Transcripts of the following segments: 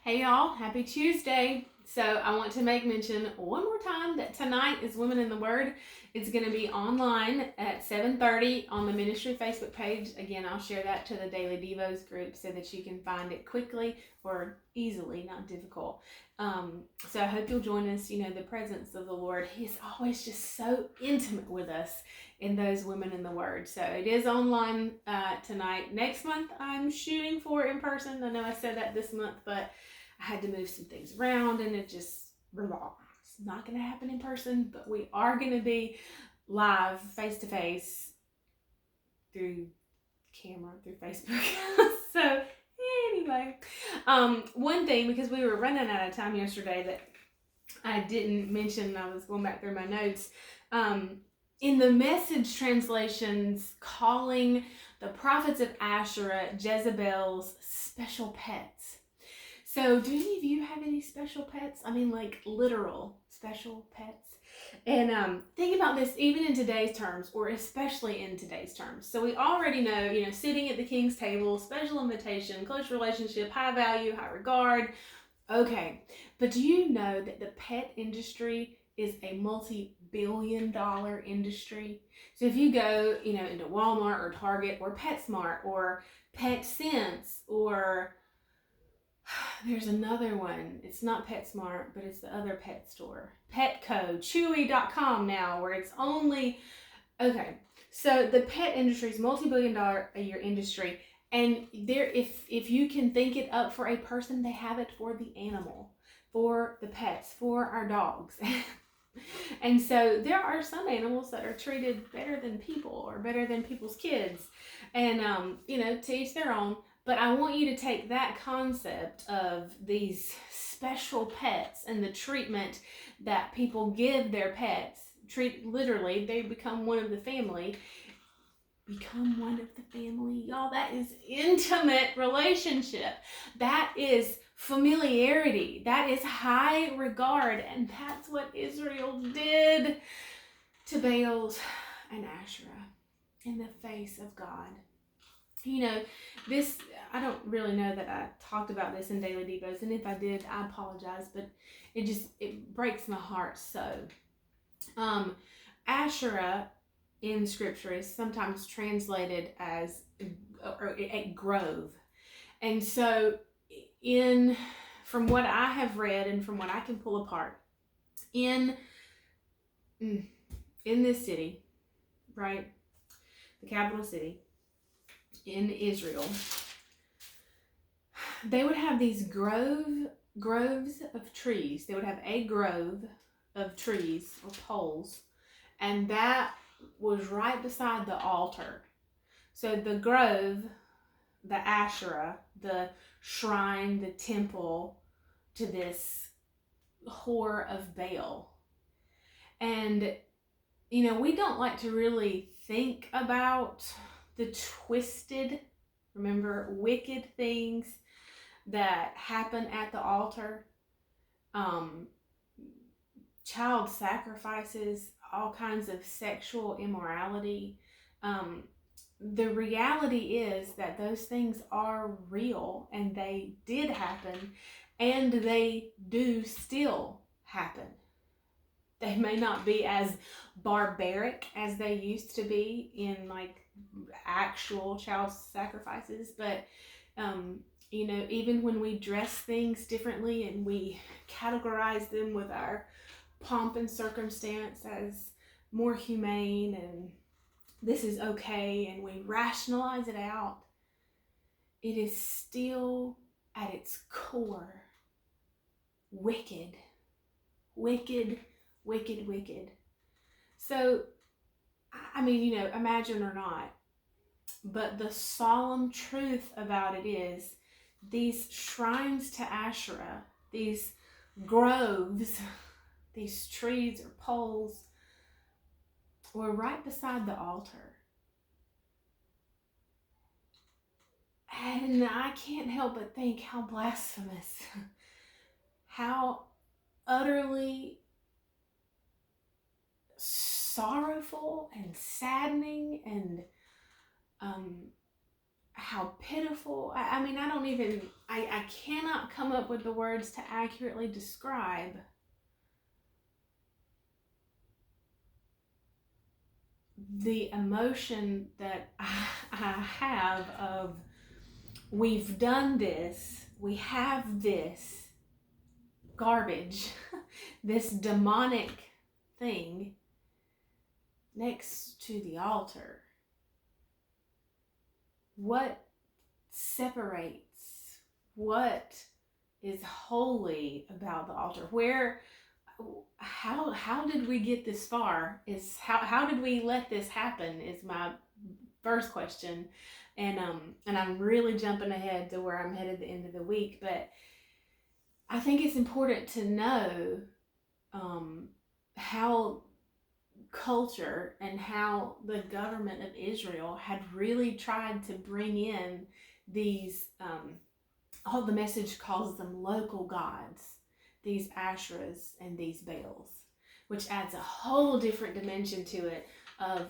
Hey y'all, happy Tuesday. So I want to make mention one more time that tonight is Women in the Word. It's going to be online at 7:30 on the ministry Facebook page. Again, I'll share that to the Daily Devos group so that you can find it quickly or easily, not difficult. So I hope you'll join us. You know, the presence of the Lord, He's always just so intimate with us in those Women in the Word. So it is online tonight. Next month, I'm shooting for in person. I know I said that this month, but I had to move some things around and it's not going to happen in person, but we are going to be live face to face through camera, through Facebook. So anyway, one thing, because we were running out of time yesterday that I didn't mention, I was going back through my notes, in the Message translations, calling the prophets of Asherah Jezebel's special pets. So, do any of you have any special pets? I mean, like literal special pets. And think about this even in today's terms, or especially in today's terms. So, we already know, sitting at the king's table, special invitation, close relationship, high value, high regard. Okay, but do you know that the pet industry is a multi-billion-dollar industry? So, if you go, into Walmart or Target or PetSmart or PetSense or there's another one. It's not PetSmart, but it's the other pet store. Petco, Chewy.com now, where it's only okay. So the pet industry is multi-billion-dollar a year industry, and if you can think it up for a person, they have it for the animal, for the pets, for our dogs. And so there are some animals that are treated better than people or better than people's kids, and to each their own. But I want you to take that concept of these special pets and the treatment that people give their pets. Treat literally, they become one of the family. Become one of the family, y'all. That is intimate relationship. That is familiarity. That is high regard, and that's what Israel did to Baals and Asherah in the face of God. This, I don't really know that I talked about this in Daily Devos, and if I did, I apologize, but it breaks my heart so. Asherah in scripture is sometimes translated as a grove. And so from what I have read and from what I can pull apart, in this city, right, the capital city in Israel, they would have these groves of trees. They would have a grove of trees or poles, and that was right beside the altar. So the grove, the Asherah, the shrine, the temple to this whore of Baal. And, we don't like to really think about the twisted, wicked things that happen at the altar. Child sacrifices, all kinds of sexual immorality. The reality is that those things are real and they did happen and they do still happen. They may not be as barbaric as they used to be in actual child sacrifices, but even when we dress things differently and we categorize them with our pomp and circumstance as more humane and this is okay, and we rationalize it out, it is still at its core wicked, wicked, wicked, wicked. So, imagine or not, but the solemn truth about it is these shrines to Asherah, these groves, these trees or poles, were right beside the altar. And I can't help but think how blasphemous, how utterly sorrowful and saddening, and how pitiful. I mean, I cannot come up with the words to accurately describe the emotion that I have of, we've done this, we have this garbage, this demonic thing next to the altar. What separates? What is holy about the altar? How did we get this far? How did we let this happen is my first question. And I'm really jumping ahead to where I'm headed at the end of the week, but I think it's important to know how culture and how the government of Israel had really tried to bring in these, all the message calls them local gods, these Asherahs and these Baals, which adds a whole different dimension to it of,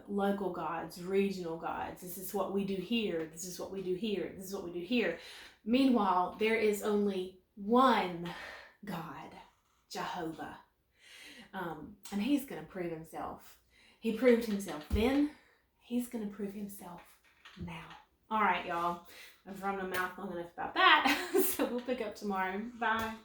local gods, regional gods. This is what we do here. This is what we do here. This is what we do here. Meanwhile, there is only one God, Jehovah. And he's going to prove himself. He proved himself then. He's going to prove himself now. All right, y'all. I've run my mouth long enough about that. So we'll pick up tomorrow. Bye.